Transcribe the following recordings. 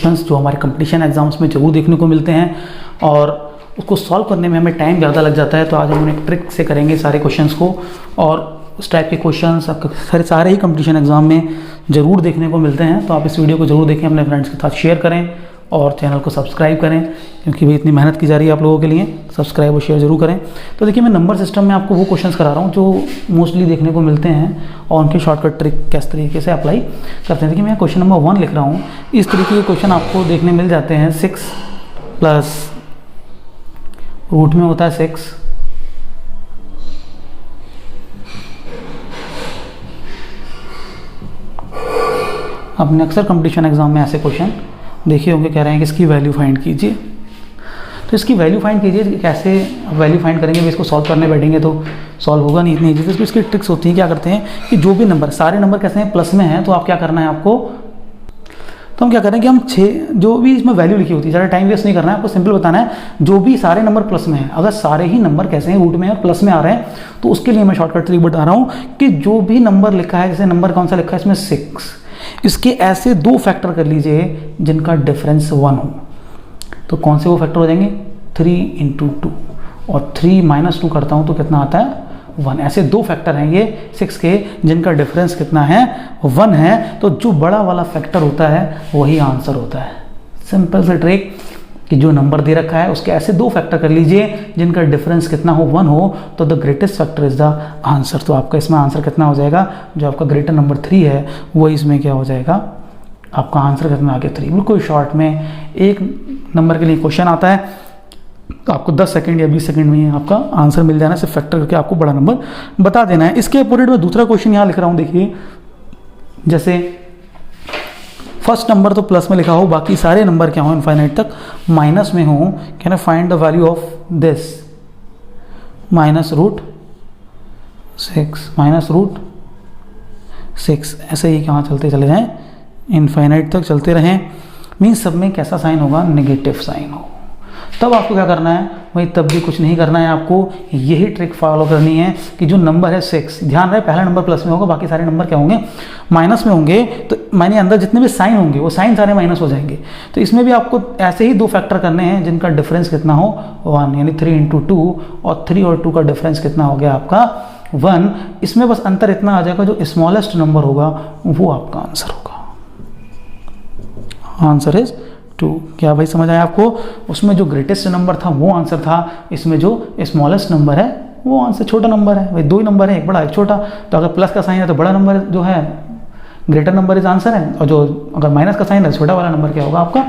Questions जो हमारे competition exams में जरूर देखने को मिलते हैं और उसको सॉल्व करने में हमें टाइम ज़्यादा लग जाता है। तो आज हम एक ट्रिक से करेंगे सारे क्वेश्चंस को, और इस टाइप के क्वेश्चंस सारे ही कंपटीशन एग्जाम में ज़रूर देखने को मिलते हैं। तो आप इस वीडियो को ज़रूर देखें, अपने फ्रेंड्स के साथ शेयर करें और चैनल को सब्सक्राइब करें, क्योंकि भाई इतनी मेहनत की जा रही है आप लोगों के लिए। सब्सक्राइब और शेयर जरूर करें। तो देखिए, मैं नंबर सिस्टम में आपको वो क्वेश्चंस करा रहा हूँ जो मोस्टली देखने को मिलते हैं और उनकी शॉर्टकट ट्रिक किस तरीके से अप्लाई करते हैं। देखिए, मैं क्वेश्चन नंबर 1 लिख रहा हूँ। इस तरीके के क्वेश्चन आपको देखने मिल जाते हैं। 6 प्लस रूट में होता है 6, आपने अक्सर कंपटीशन एग्जाम में ऐसे क्वेश्चन देखे होंगे। कह रहे हैं कि इसकी वैल्यू फाइंड कीजिए। तो इसकी वैल्यू फाइंड कीजिए, कैसे वैल्यू फाइंड करेंगे? इसको सॉल्व करने बैठेंगे तो सॉल्व होगा नहीं इतनी ईजी। तो इसकी ट्रिक्स होती हैं। क्या करते हैं कि जो भी नंबर, सारे नंबर कैसे हैं प्लस में हैं, तो आप क्या करना है आपको, तो हम क्या करें कि हम 6 जो भी इसमें वैल्यू लिखी होती है, ज़्यादा टाइम वेस्ट नहीं करना है, आपको सिंपल बताना है जो भी सारे नंबर प्लस में है। अगर सारे ही नंबर कैसे हैं रूट में और प्लस में आ रहे हैं, तो उसके लिए मैं शॉर्टकट ट्रिक बता रहा हूँ कि जो भी नंबर लिखा है, जैसे नंबर कौन सा लिखा है इसमें 6, इसके ऐसे 2 फैक्टर कर लीजिए जिनका डिफरेंस 1 हो। तो कौन से वो फैक्टर हो जाएंगे? 3 × 2, और 3 - 2 करता हूँ तो कितना आता है? 1। ऐसे 2 फैक्टर हैं ये 6 के जिनका डिफरेंस कितना है? 1 है। तो जो बड़ा वाला फैक्टर होता है वही आंसर होता है। सिंपल सी ट्रिक कि जो नंबर दे रखा है उसके ऐसे 2 फैक्टर कर लीजिए जिनका डिफरेंस कितना हो? 1 हो, तो the greatest factor is the answer. तो आपका इसमें आंसर कितना हो जाएगा? जो आपका ग्रेटर नंबर 3 है वो इसमें क्या हो जाएगा? आपका आंसर कितना आ गया? 3। बिल्कुल शॉर्ट में एक नंबर के लिए क्वेश्चन आता है, तो आपको 10 सेकंड या 20 सेकंड में आपका आंसर मिल जाना है। सिर्फ फैक्टर करके आपको बड़ा नंबर बता देना है। इसके अपोजिट में दूसरा क्वेश्चन यहाँ लिख रहा हूँ। देखिए, जैसे फर्स्ट नंबर तो प्लस में लिखा हो, बाकी सारे नंबर क्या हो? इनफाइनाइट तक माइनस में हो। Can I find the value of this? -√6 ऐसे ही कहाँ चलते चले जाएं, इनफाइनाइट तक चलते रहें। मीन्स सब में कैसा साइन होगा? नेगेटिव साइन हो। तब आपको क्या करना है? वही तब भी कुछ नहीं करना है, आपको यही ट्रिक फॉलो करनी है कि जो नंबर है 6, ध्यान रहे पहला नंबर प्लस में होगा, बाकी सारे नंबर क्या होंगे? माइनस में होंगे। तो माने अंदर जितने भी साइन होंगे वो साइन सारे माइनस हो जाएंगे। तो इसमें भी आपको ऐसे ही 2 फैक्टर करने हैं जिनका डिफरेंस कितना हो? 1, यानी 3 × 2, और 3 और 2 का डिफरेंस कितना हो गया आपका? 1। इसमें बस अंतर इतना आ जाएगा, जो स्मॉलेस्ट नंबर होगा वो आपका आंसर होगा। Answer is 2। क्या भाई समझ आया आपको? उसमें जो ग्रेटेस्ट नंबर था वो आंसर था, इसमें जो स्मॉलेस्ट नंबर है वो आंसर, छोटा नंबर है। भाई 2 ही नंबर है, एक बड़ा एक छोटा। तो अगर प्लस का साइन है तो बड़ा नंबर जो है ग्रेटर नंबर इज आंसर है, और जो अगर माइनस का साइन है छोटा वाला नंबर क्या होगा? आपका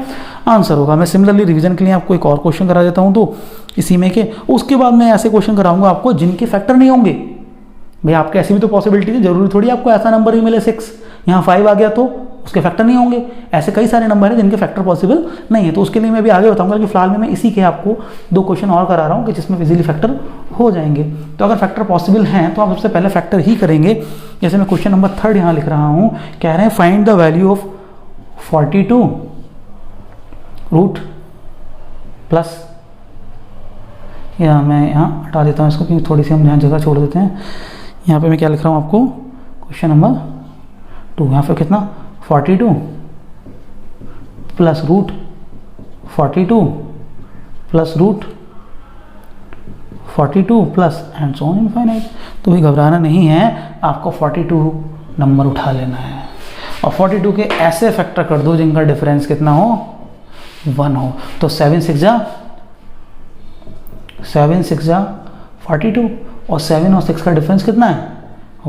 आंसर होगा। मैं सिमिलरली रिवीजन के लिए आपको एक और क्वेश्चन करा देता हूँ, तो इसी में के उसके बाद मैं ऐसे क्वेश्चन कराऊंगा आपको जिनके फैक्टर नहीं होंगे। भाई आपके ऐसी भी तो पॉसिबिलिटी है, जरूरी थोड़ी आपको ऐसा नंबर ही मिले 6, यहाँ 5 आ गया तो उसके फैक्टर नहीं होंगे। ऐसे कई सारे नंबर हैं जिनके फैक्टर पॉसिबल नहीं है। तो उसके लिए मैं भी आगे बताऊंगा कि फिलहाल में मैं इसी के आपको 2 क्वेश्चन और करा रहा हूँ कि जिसमें इजीली फैक्टर हो जाएंगे। तो अगर फैक्टर पॉसिबल हैं तो आप सबसे पहले फैक्टर ही करेंगे। जैसे मैं क्वेश्चन नंबर 3 यहाँ लिख रहा हूँ, कह रहे हैं find the value of 42 root plus, या मैं यहाँ हटा देता हूँ इसको क्योंकि थोड़ी सी हम यहाँ जगह छोड़ देते हैं। यहाँ पे मैं क्या लिख रहा हूँ आपको? Question number 2। यहाँ पे कितना? 42 plus root 42 plus root 42 plus and so on infinite. तो भी घबराना नहीं है, आपको 42 नंबर उठा लेना है और 42 के ऐसे फैक्टर कर दो जिनका डिफरेंस कितना हो? 1 हो। तो 7 6 जा 42, और 7 और 6 का डिफरेंस कितना है?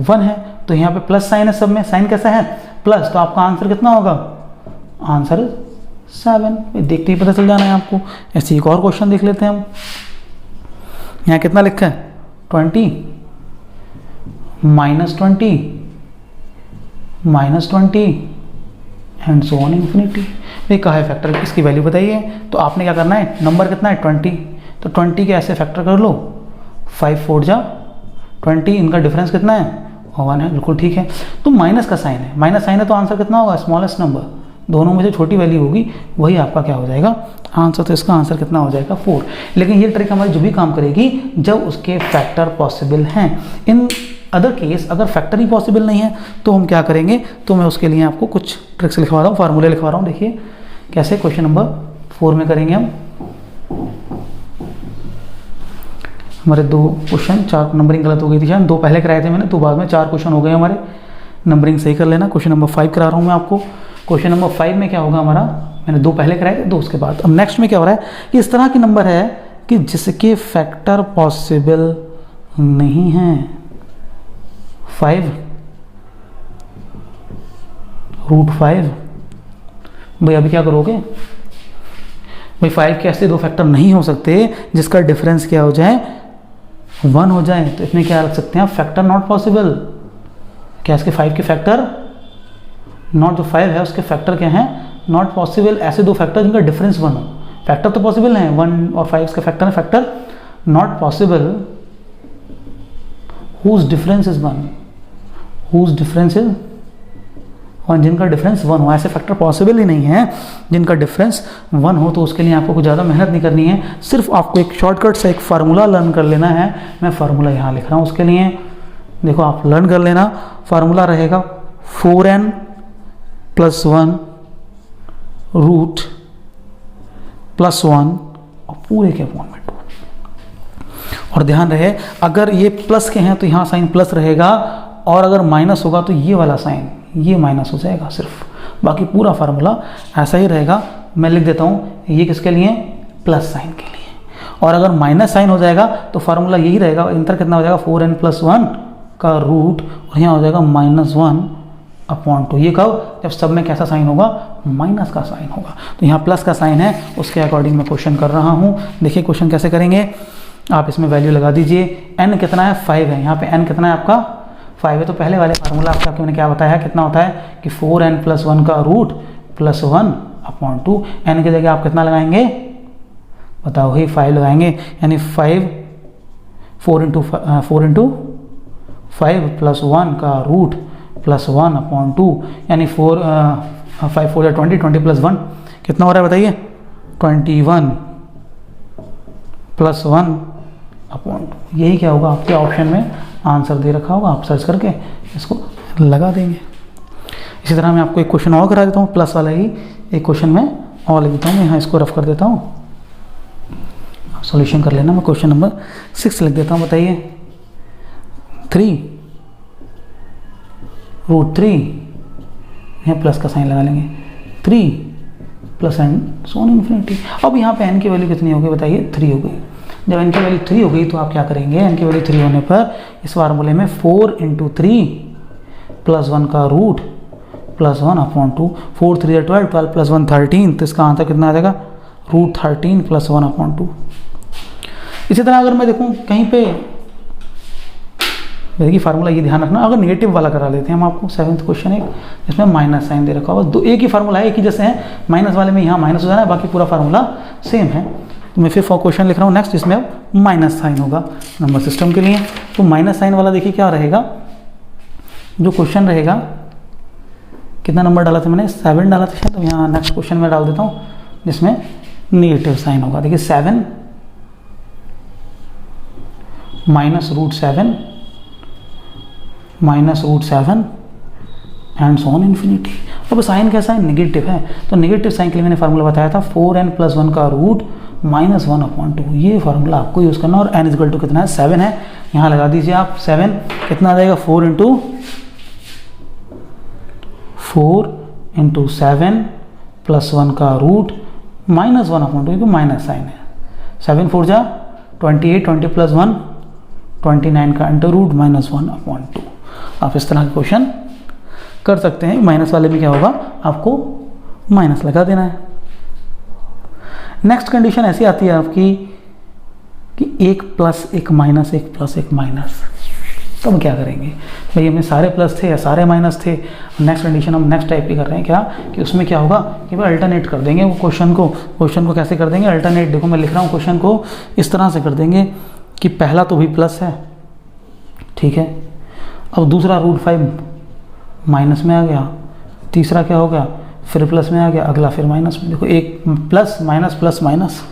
1 है। तो यहाँ पे प्लस साइन है, सब में साइन कैसा है? प्लस। तो आपका आंसर कितना होगा? आंसर 7। देखते ही पता चल जाना है आपको। ऐसे एक और क्वेश्चन देख लेते हैं हम। यहाँ कितना लिखा है? 20 -20 एंड सो ऑन इन्फिनिटी। ये कहा है फैक्टर, इसकी वैल्यू बताइए। तो आपने क्या करना है? नंबर कितना है? 20। तो 20 के ऐसे फैक्टर कर लो। 5 4 जा 20, इनका डिफरेंस कितना है? 1 है। बिल्कुल ठीक है। तो माइनस का साइन है, माइनस साइन है तो आंसर कितना होगा? Smallest number. दोनों में जो छोटी वैल्यू होगी वही आपका क्या हो जाएगा? आंसर। तो इसका आंसर कितना हो जाएगा? 4। लेकिन ये ट्रिक हमारी जो भी काम करेगी जब उसके फैक्टर पॉसिबल हैं। इन अदर केस अगर फैक्टर ही पॉसिबल नहीं है तो हम क्या करेंगे? तो मैं उसके लिए आपको कुछ ट्रिक्स लिखवा रहा हूँ, फार्मूले लिखवा रहा हूँ। देखिए कैसे, क्वेश्चन नंबर 4 में करेंगे हम। हमारे 2 क्वेश्चन, 4 नंबरिंग गलत हो गई थी शायद, 2 पहले कराए थे मैंने, तो बाद में 4 क्वेश्चन हो गए हमारे, नंबरिंग सही कर लेना। क्वेश्चन नंबर 5 करा रहा हूँ मैं आपको। क्वेश्चन नंबर 5 में क्या होगा हमारा, मैंने 2 पहले कराए थे, 2 उसके बाद। अब नेक्स्ट में क्या हो रहा है कि इस तरह के नंबर है कि जिसके फैक्टर पॉसिबल नहीं है। 5 √5, भाई अभी क्या करोगे भाई, 5 के ऐसे 2 फैक्टर नहीं हो सकते जिसका डिफरेंस क्या हो जाए, 1 हो जाए। तो इसमें क्या रख सकते हैं आप, फैक्टर नॉट पॉसिबल। क्या इसके 5 के फैक्टर नॉट, जो 5 है उसके फैक्टर क्या हैं, नॉट पॉसिबल। ऐसे 2 फैक्टर जिनका डिफरेंस 1 हो। फैक्टर तो पॉसिबल है, 1 और 5 के फैक्टर है, factor not possible whose difference is 1, whose difference is 1, जिनका डिफरेंस 1 हो। ऐसे फैक्टर पॉसिबल ही नहीं है जिनका डिफरेंस 1 हो। तो उसके लिए आपको कुछ ज़्यादा मेहनत नहीं करनी है, सिर्फ आपको एक शॉर्टकट से एक फार्मूला लर्न कर लेना है। मैं फार्मूला यहाँ लिख रहा हूँ उसके लिए, देखो आप लर्न कर लेना। फार्मूला रहेगा 4n + 1 रूट +1 और पूरे के अपॉन में 2। और ध्यान रहे, अगर ये प्लस के हैं तो यहाँ साइन प्लस रहेगा, और अगर माइनस होगा तो ये वाला साइन ये माइनस हो जाएगा सिर्फ। बाकी पूरा फार्मूला ऐसा ही रहेगा। मैं लिख देता हूँ, ये किसके लिए, प्लस साइन के लिए। और अगर माइनस साइन हो जाएगा तो फार्मूला यही रहेगा, इंटर कितना हो जाएगा, 4n + 1 का रूट, और यहाँ हो जाएगा -1/2। ये कब, जब सब में कैसा साइन होगा, माइनस का साइन होगा। तो यहाँ प्लस का साइन है, उसके अकॉर्डिंग मैं क्वेश्चन कर रहा हूँ। देखिए क्वेश्चन कैसे करेंगे, आप इसमें वैल्यू लगा दीजिए। n कितना है, 5 है, यहाँ पे n कितना है आपका, 5 है। तो पहले वाले फार्मूला आपका मैंने क्या बताया, कितना होता है कि 4n + 1 का रूट +1/2। n की जगह आप कितना लगाएंगे, बताओ ही, 5 लगाएंगे, यानी 4 × 5 + 1 का रूट +1/2, यानी 5 4 या 20, 20 + 1 कितना हो रहा है बताइए, 21 + 1/2। यही क्या होगा, आपके ऑप्शन में आंसर दे रखा होगा, आप सर्च करके इसको लगा देंगे। इसी तरह मैं आपको एक क्वेश्चन और करा देता हूँ, प्लस वाला ही एक क्वेश्चन में और लिख देता हूँ। यहाँ इसको रफ कर देता हूँ, आप सॉल्यूशन कर लेना। मैं क्वेश्चन नंबर 6 लिख देता हूँ। बताइए 3 √3, यहाँ प्लस का साइन लगा लेंगे, 3 + n सोन इन्फिनिटी। अब यहाँ पे n की वैल्यू कितनी होगी बताइए, 3 हो गई। जब n की वैल्यू 3 हो गई तो आप क्या करेंगे, n की वैल्यू 3 होने पर इस फार्मूले में 4 × 3 + 1 का रूट +1/2, 4 3 12, 12 + 1 13, तो इसका आंसर कितना आ जाएगा, √13 + 1/2। इसी तरह अगर मैं देखूँ कहीं पे, देखिए फार्मूला ये ध्यान रखना, अगर नेगेटिव वाला करा लेते हैं हम आपको, 7th क्वेश्चन एक, इसमें माइनस साइन दे रखा होगा। एक ही फार्मूला है, एक ही जैसे है, माइनस वाले में यहाँ माइनस हो जाना है, बाकी पूरा फार्मूला सेम है। तो मैं फिर क्वेश्चन लिख रहा हूँ नेक्स्ट, जिसमें अब माइनस साइन होगा नंबर सिस्टम के लिए। तो माइनस साइन वाला देखिए क्या रहेगा, जो क्वेश्चन रहेगा, कितना नंबर डाला था मैंने, 7 डाला था। तो यहाँ नेक्स्ट क्वेश्चन में डाल देता हूँ, जिसमें नेगेटिव साइन होगा। देखिए 7 -√7 एंड सोन इन्फिनिटी। अब साइन कैसा है, नेगेटिव है, तो नेगेटिव साइन के लिए मैंने फार्मूला बताया था 4n + 1 का रूट -1/2। ये फार्मूला आपको यूज़ करना, और n = कितना है, 7 है। यहाँ लगा दीजिए आप 7, कितना आ जाएगा, 4 × 7 + 1 का रूट -1/2, क्योंकि माइनस साइन है। 7 4 जा 28, 20 + 1 29 का अंडर रूट -1/2। आप इस तरह के क्वेश्चन कर सकते हैं। माइनस वाले में क्या होगा, आपको माइनस लगा देना है। नेक्स्ट कंडीशन ऐसी आती है आपकी कि 1 + 1 -, 1 + 1 -। तब क्या करेंगे भाई, हमें सारे प्लस थे या सारे माइनस थे। नेक्स्ट कंडीशन हम नेक्स्ट टाइप की कर रहे हैं, क्या कि उसमें क्या होगा कि भाई अल्टरनेट कर देंगे वो क्वेश्चन को कैसे कर देंगे, अल्टरनेट। देखो मैं लिख रहा हूँ क्वेश्चन को इस तरह से कर देंगे कि पहला तो भी प्लस है, ठीक है, अब दूसरा √5 माइनस में आ गया, तीसरा क्या हो गया, फिर प्लस में आ गया, अगला फिर माइनस में। देखो एक प्लस माइनस प्लस माइनस।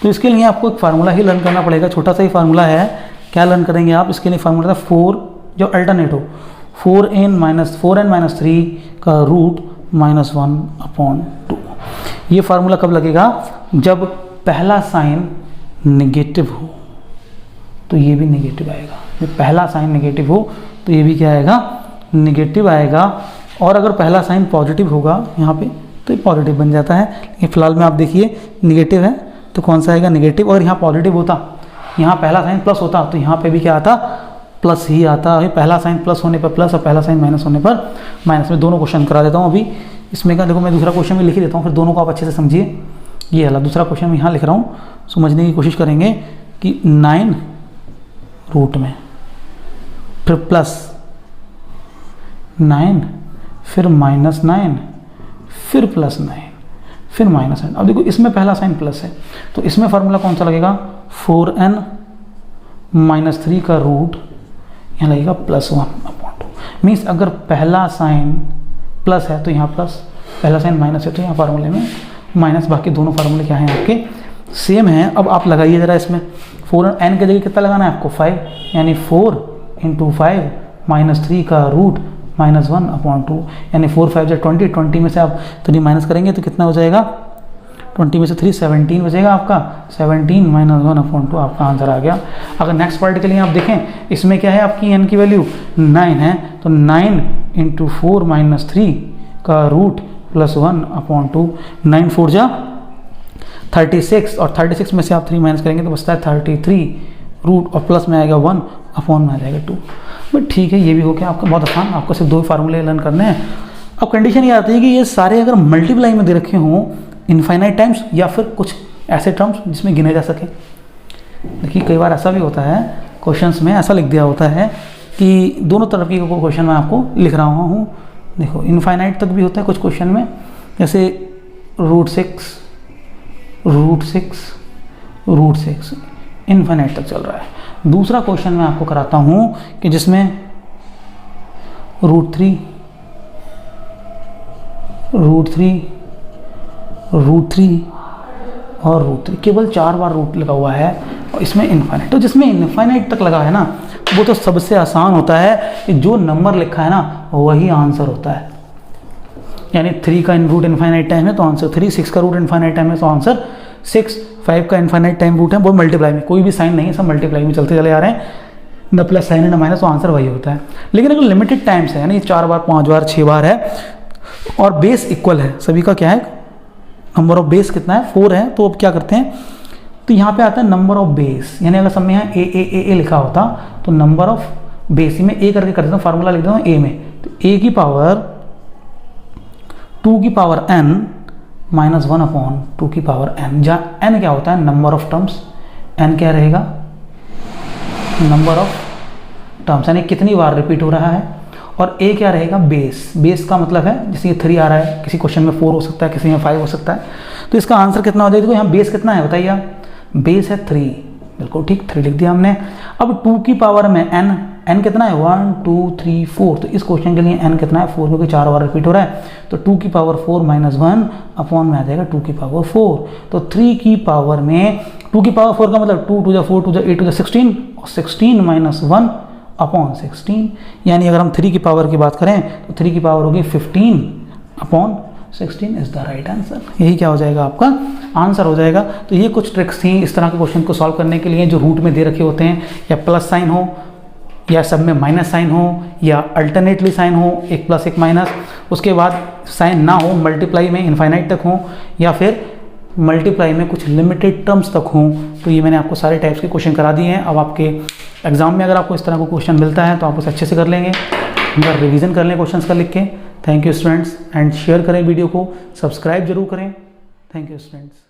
तो इसके लिए आपको एक फार्मूला ही लर्न करना पड़ेगा, छोटा सा ही फार्मूला है। क्या लर्न करेंगे आप, इसके लिए फार्मूला था 4 जो अल्टरनेट हो, 4n - 3 का रूट -1/2। ये फार्मूला कब लगेगा? जब पहला साइन नेगेटिव हो तो ये भी नेगेटिव आएगा। जब पहला साइन नेगेटिव हो तो ये भी क्या आएगा? नेगेटिव आएगा। और अगर पहला साइन पॉजिटिव होगा यहाँ पे तो ये पॉजिटिव बन जाता है। लेकिन फिलहाल में आप देखिए नेगेटिव है तो कौन सा आएगा? नेगेटिव। और यहाँ पॉजिटिव होता, यहाँ पहला साइन प्लस होता तो यहाँ पे भी क्या आता? प्लस ही आता है। पहला साइन प्लस होने पर प्लस और पहला साइन माइनस होने पर माइनस। में दोनों क्वेश्चन करा देता हूँ अभी इसमें का। देखो मैं दूसरा क्वेश्चन भी लिख ही देता हूँ, फिर दोनों को आप अच्छे से समझिए। ये वाला दूसरा क्वेश्चन मैं यहाँ लिख रहा हूँ, समझने की कोशिश करेंगे कि 9 रूट में फिर प्लस 9 फिर -9 फिर +9 फिर -9। अब देखो इसमें पहला साइन प्लस है तो इसमें फार्मूला कौन सा लगेगा? 4n - 3 का रूट यहाँ लगेगा +1/2। मीन्स अगर पहला साइन प्लस है तो यहाँ प्लस, पहला साइन माइनस है तो यहाँ फार्मूले में माइनस। बाकी दोनों फार्मूले क्या हैं आपके? सेम हैं। अब आप लगाइए ज़रा इसमें 4n के जगह कितना लगाना है आपको? 5, यानी 4 × 5 - 3 का रूट -1/2, यानी 4 5 = 20। 20 में से आप 3 माइनस करेंगे तो कितना हो जाएगा? 20 में से 3 17 बचेगा आपका। 17 - 1/2 आपका आंसर आ गया। अगर नेक्स्ट पार्ट के लिए आप देखें, इसमें क्या है आपकी n की वैल्यू 9 है तो 9 × 4 - 3 का रूट +1/2। 9 4 जा 36 और 36 में से आप 3 माइनस करेंगे तो बचता है 33 रूट और प्लस में आएगा 1/में आ जाएगा 2। बट ठीक है, ये भी हो गया आपका बहुत आसान। आपको सिर्फ 2 फार्मूले लर्न करने हैं। अब कंडीशन ये आती है कि ये सारे अगर मल्टीप्लाई में दे रखे हों इनफाइनाइट टाइम्स या फिर कुछ ऐसे टर्म्स जिसमें गिने जा सके। देखिए कई बार ऐसा भी होता है, क्वेश्चंस में ऐसा लिख दिया होता है कि दोनों तरफ की क्वेश्चन मैं आपको लिख रहा हूँ। देखो इनफाइनाइट तक भी होता है कुछ क्वेश्चन में, जैसे √6 इनफाइनाइट तक चल रहा है। दूसरा क्वेश्चन मैं आपको कराता हूँ कि जिसमें √3 और √3 केवल 4 बार रूट लगा हुआ है और इसमें इनफाइनाइट। तो जिसमें इनफाइनाइट तक लगा है ना वो तो सबसे आसान होता है कि जो नंबर लिखा है ना वही आंसर होता है। यानी 3 का रूट इनफाइनाइट टाइम है तो आंसर 3, 6 का रूट इनफाइनाइट टाइम है तो आंसर 6, 5 का इनफाइनाइट टाइम रूट है वो मल्टीप्लाई में, कोई भी साइन नहीं है, सब मल्टीप्लाई में चलते चले आ रहे हैं, न प्लस साइन है न माइनस, तो आंसर वही होता है। लेकिन अगर लिमिटेड टाइम्स है यानी 4 बार 5 बार 6 बार है और बेस इक्वल है, सभी का क्या है नंबर ऑफ बेस कितना है 4 है, तो अब क्या करते हैं तो यहाँ पे आता है नंबर ऑफ बेस। यानी अगर सब में यहाँ ए लिखा होता तो नंबर ऑफ बेस में ए करके कर देता हूँ, फार्मूला लिख देता हूँ ए में, तो a की पावर 2 की पावर n -1/2 की पावर n, जहाँ n क्या होता है नंबर ऑफ टर्म्स, n क्या रहेगा नंबर ऑफ टर्म्स यानी कितनी बार रिपीट हो रहा है, और a क्या रहेगा बेस। बेस का मतलब है जैसे ये 3 आ रहा है, किसी क्वेश्चन में 4 हो सकता है, किसी में 5 हो सकता है, तो इसका आंसर कितना हो जाएगा। देखो यहाँ बेस कितना है बताइए आप, बेस है 3, बिल्कुल ठीक 3 लिख दिया हमने। अब 2 की पावर में n कितना है 1 2 3 4, तो इस क्वेश्चन के लिए n कितना है 4 क्योंकि 4 बार रिपीट हो रहा है, तो 2 की पावर 4 -1 में आ जाएगा 2 की पावर 4। तो 3 की पावर में 2 की पावर 4 का मतलब 2 2 4 2 8 2 16 और 16 -1/16, यानी अगर हम 3 की पावर की बात करें तो 3 की पावर होगी 15/16 इज द राइट आंसर। यही क्या हो जाएगा आपका आंसर हो जाएगा। तो ये कुछ ट्रिक्स थी इस तरह के क्वेश्चन को सॉल्व करने के लिए, जो रूट में दे रखे होते हैं, या प्लस साइन हो या सब में माइनस साइन हो या अल्टरनेटली साइन हो, एक प्लस एक माइनस, उसके बाद साइन ना हो, मल्टीप्लाई में इनफाइनाइट तक हो या फिर मल्टीप्लाई में कुछ लिमिटेड टर्म्स तक हों। तो ये मैंने आपको सारे टाइप्स के क्वेश्चन करा दिए हैं। अब आपके एग्जाम में अगर आपको इस तरह का क्वेश्चन मिलता है तो आप उसे अच्छे से कर लेंगे, अगर रिवीजन कर लें क्वेश्चंस का लिख के। Thank you students, and share करें वीडियो को, सब्सक्राइब जरूर करें। Thank you students.